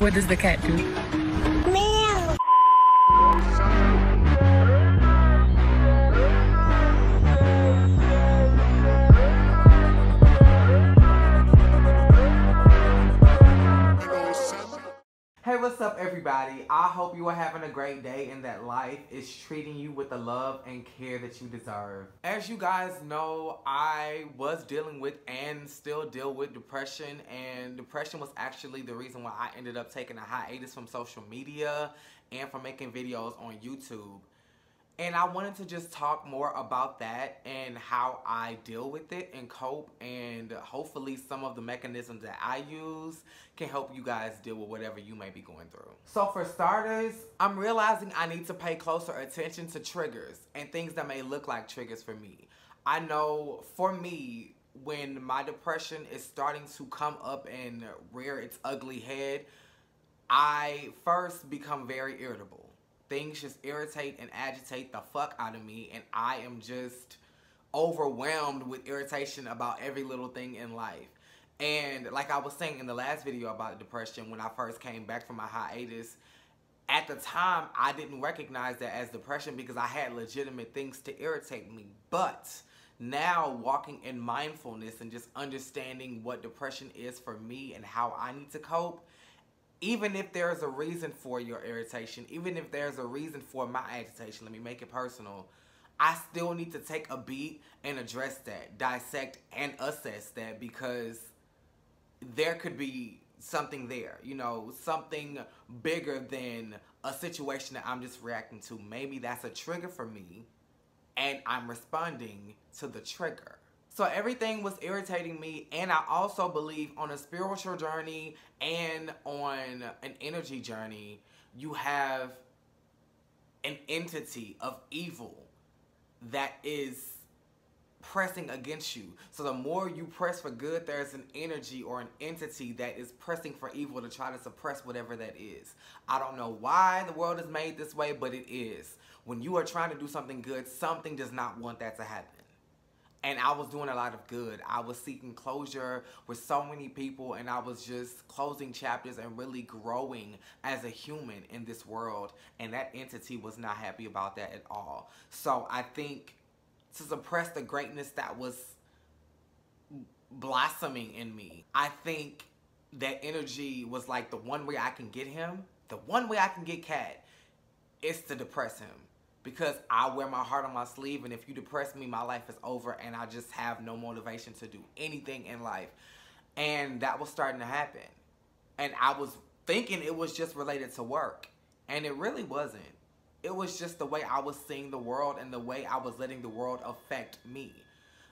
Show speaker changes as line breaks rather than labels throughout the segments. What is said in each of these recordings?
What does the cat do?
Meow.
Hey, what's up everybody? I hope you are having a great day and that life is treating you with the love and care that you deserve. As you guys know, I was dealing with and still deal with depression, and depression was actually the reason why I ended up taking a hiatus from social media and from making videos on YouTube. And I wanted to just talk more about that and how I deal with it and cope, and hopefully some of the mechanisms that I use can help you guys deal with whatever you may be going through. So for starters, I'm realizing I need to pay closer attention to triggers and things that may look like triggers for me. I know for me, when my depression is starting to come up and rear its ugly head, I first become very irritable. Things just irritate and agitate the fuck out of me, and I am just overwhelmed with irritation about every little thing in life. And like I was saying in the last video about depression, when I first came back from my hiatus, at the time I didn't recognize that as depression because I had legitimate things to irritate me. But now, walking in mindfulness and just understanding what depression is for me and how I need to cope, even if there's a reason for your irritation, even if there's a reason for my agitation, let me make it personal, I still need to take a beat and address that, dissect and assess that, because there could be something there, you know, something bigger than a situation that I'm just reacting to. Maybe that's a trigger for me and I'm responding to the trigger. So everything was irritating me, and I also believe on a spiritual journey and on an energy journey, you have an entity of evil that is pressing against you. So the more you press for good, there's an energy or an entity that is pressing for evil to try to suppress whatever that is. I don't know why the world is made this way, but it is. When you are trying to do something good, something does not want that to happen. And I was doing a lot of good. I was seeking closure with so many people, and I was just closing chapters and really growing as a human in this world. And that entity was not happy about that at all. So I think to suppress the greatness that was blossoming in me, I think that energy was like, the one way I can get him, the one way I can get Cat is to depress him. Because I wear my heart on my sleeve, and if you depress me, my life is over and I just have no motivation to do anything in life. And that was starting to happen. And I was thinking it was just related to work, and it really wasn't. It was just the way I was seeing the world and the way I was letting the world affect me.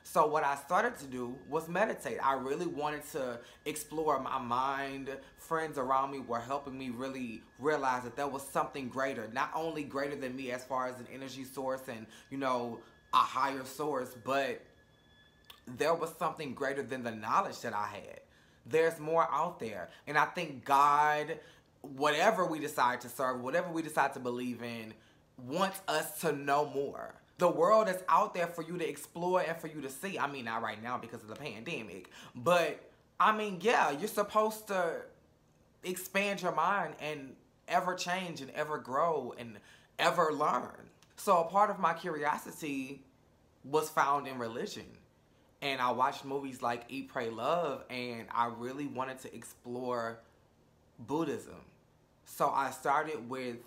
So what I started to do was meditate. I really wanted to explore my mind. Friends around me were helping me really realize that there was something greater. Not only greater than me as far as an energy source and, you know, a higher source, but there was something greater than the knowledge that I had. There's more out there. And I think God, whatever we decide to serve, whatever we decide to believe in, wants us to know more. The world is out there for you to explore and for you to see. I mean, not right now because of the pandemic. But, I mean, yeah, you're supposed to expand your mind and ever change and ever grow and ever learn. So a part of my curiosity was found in religion. And I watched movies like Eat, Pray, Love, and I really wanted to explore Buddhism. So I started with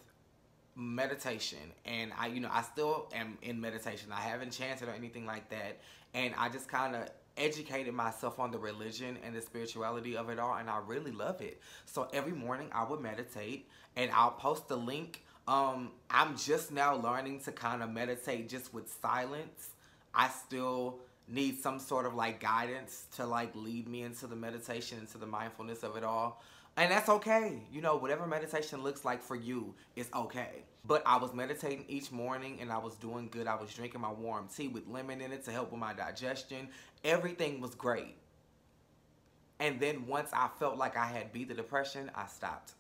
meditation, and I still am in meditation. I haven't chanted or anything like that, and I just kind of educated myself on the religion and the spirituality of it all, and I really love it. So every morning I would meditate, and I'll post the link. I'm just now learning to kind of meditate just with silence. I still need some sort of like guidance to like lead me into the meditation, into the mindfulness of it all. And that's okay. You know, whatever meditation looks like for you is okay. But I was meditating each morning, and I was doing good. I was drinking my warm tea with lemon in it to help with my digestion. Everything was great. And then once I felt like I had beat the depression, I stopped.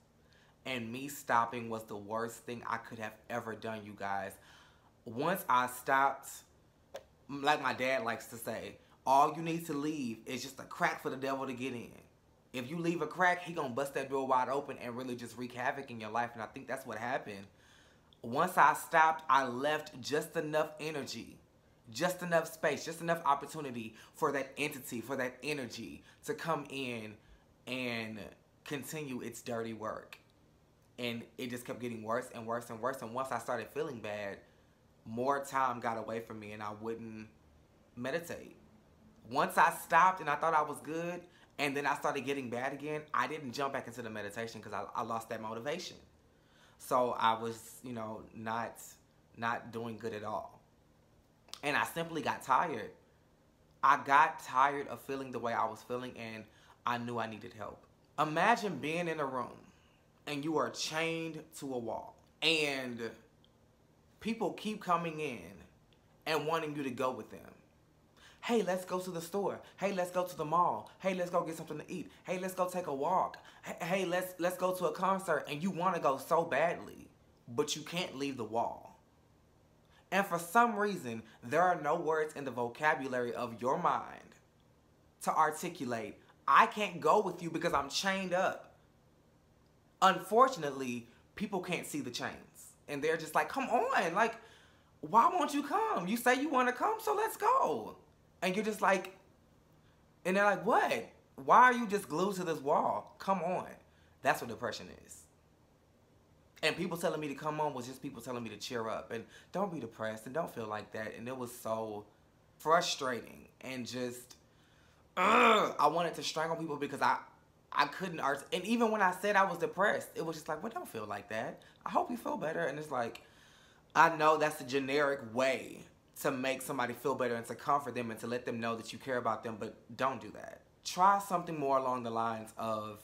And me stopping was the worst thing I could have ever done, you guys. Once I stopped, like my dad likes to say, all you need to leave is just a crack for the devil to get in. If you leave a crack, he gonna bust that door wide open and really just wreak havoc in your life. And I think that's what happened. Once I stopped, I left just enough energy, just enough space, just enough opportunity for that entity, for that energy to come in and continue its dirty work. And it just kept getting worse and worse and worse. And once I started feeling bad, more time got away from me and I wouldn't meditate. Once I stopped and I thought I was good, and then I started getting bad again, I didn't jump back into the meditation because I lost that motivation. So I was, you know, not doing good at all. And I simply got tired. I got tired of feeling the way I was feeling, and I knew I needed help. Imagine being in a room and you are chained to a wall, and people keep coming in and wanting you to go with them. Hey, let's go to the store. Hey, let's go to the mall. Hey, let's go get something to eat. Hey, let's go take a walk. Hey, let's go to a concert. And you want to go so badly, but you can't leave the wall. And for some reason, there are no words in the vocabulary of your mind to articulate, I can't go with you because I'm chained up. Unfortunately, people can't see the chains. And they're just like, come on. Like, why won't you come? You say you want to come, so let's go. And you're just like, and they're like, what? Why are you just glued to this wall? Come on. That's what depression is. And people telling me to come on was just people telling me to cheer up. And don't be depressed and don't feel like that. And it was so frustrating. And just, I wanted to strangle people because I couldn't articulate. And even when I said I was depressed, it was just like, well, don't feel like that. I hope you feel better. And it's like, I know that's a generic way to make somebody feel better and to comfort them and to let them know that you care about them, but don't do that. Try something more along the lines of,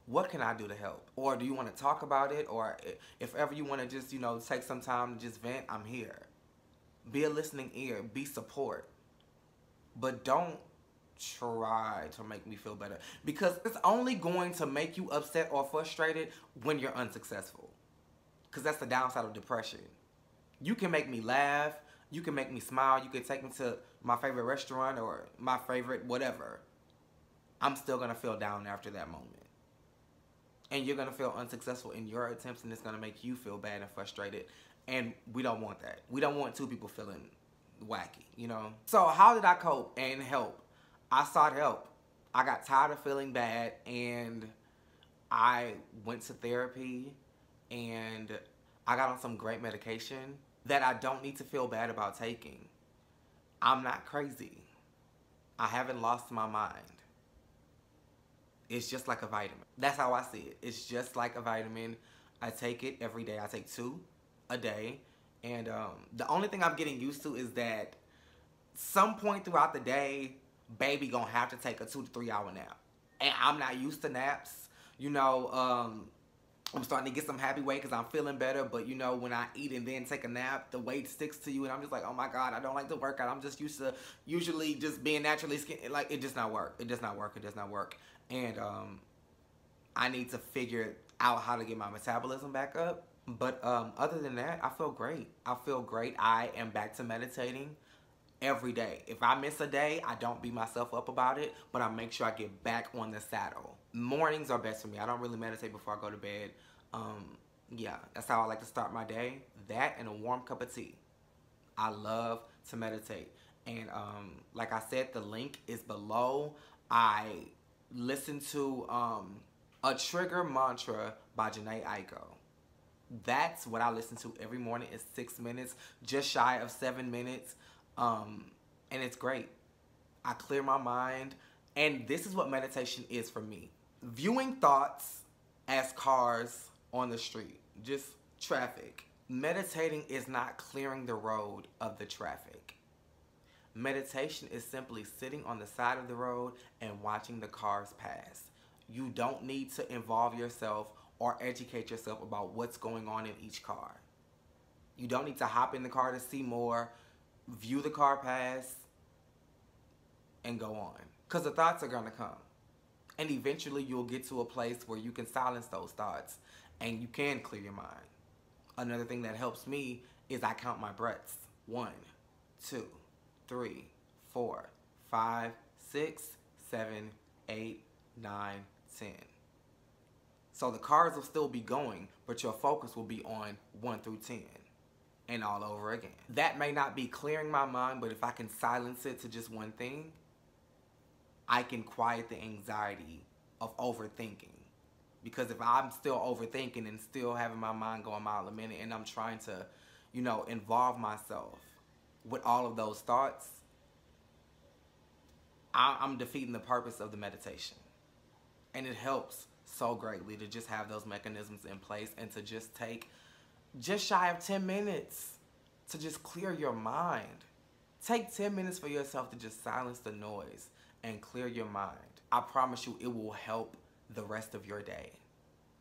what can I do to help? Or do you want to talk about it? Or if ever you want to just, you know, take some time to just vent, I'm here. Be a listening ear. Be support. But don't try to make me feel better, because it's only going to make you upset or frustrated when you're unsuccessful. Because that's the downside of depression. You can make me laugh. You can make me smile. You can take me to my favorite restaurant or my favorite whatever. I'm still going to feel down after that moment. And you're going to feel unsuccessful in your attempts, and it's going to make you feel bad and frustrated. And we don't want that. We don't want two people feeling wacky, you know? So how did I cope and help? I sought help. I got tired of feeling bad, and I went to therapy, and I got on some great medication that I don't need to feel bad about taking. I'm not crazy. I haven't lost my mind. It's just like a vitamin. That's how I see it. It's just like a vitamin. I take it every day. I take 2 a day. And the only thing I'm getting used to is that some point throughout the day, baby gonna have to take a 2 to 3 hour nap. And I'm not used to naps. You know, I'm starting to get some happy weight because I'm feeling better. But, you know, when I eat and then take a nap, the weight sticks to you. And I'm just like, oh, my God, I don't like to work out. I'm just used to usually just being naturally skinny. Like, it does not work. It does not work. It does not work. And I need to figure out how to get my metabolism back up. But other than that, I feel great. I feel great. I am back to meditating every day. If I miss a day, I don't beat myself up about it, but I make sure I get back on the saddle. Mornings are best for me. I don't really meditate before I go to bed. Yeah, that's how I like to start my day. That and a warm cup of tea. I love to meditate. And like I said, the link is below. I listened to a trigger mantra by Janae Aiko. That's what I listen to every morning. It's 6 minutes, just shy of 7 minutes. And it's great. I clear my mind. And this is what meditation is for me. Viewing thoughts as cars on the street. Just traffic. Meditating is not clearing the road of the traffic. Meditation is simply sitting on the side of the road and watching the cars pass. You don't need to involve yourself or educate yourself about what's going on in each car. You don't need to hop in the car to see more. View the car pass and go on. Because the thoughts are going to come. And eventually you'll get to a place where you can silence those thoughts and you can clear your mind. Another thing that helps me is I count my breaths. 1, 2, 3, 4, 5, 6, 7, 8, 9, 10. So the cards will still be going, but your focus will be on 1 through 10 and all over again. That may not be clearing my mind, but if I can silence it to just one thing, I can quiet the anxiety of overthinking. Because if I'm still overthinking and still having my mind go a mile a minute and I'm trying to, you know, involve myself with all of those thoughts, I'm defeating the purpose of the meditation. And it helps so greatly to just have those mechanisms in place and to just take just shy of 10 minutes to just clear your mind. Take 10 minutes for yourself to just silence the noise and clear your mind. I promise you it will help the rest of your day.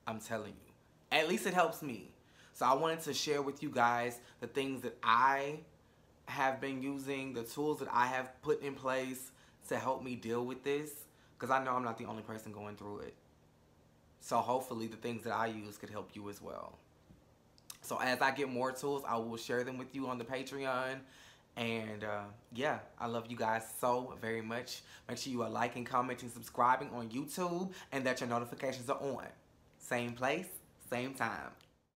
I'm telling you. At least it helps me. So I wanted to share with you guys the things that I have been using, the tools that I have put in place to help me deal with this, because I know I'm not the only person going through it. So hopefully the things that I use could help you as well. So as I get more tools, I will share them with you on the Patreon. And yeah, I love you guys so very much. Make sure you are liking, commenting, subscribing on YouTube, and that your notifications are on. Same place, same time.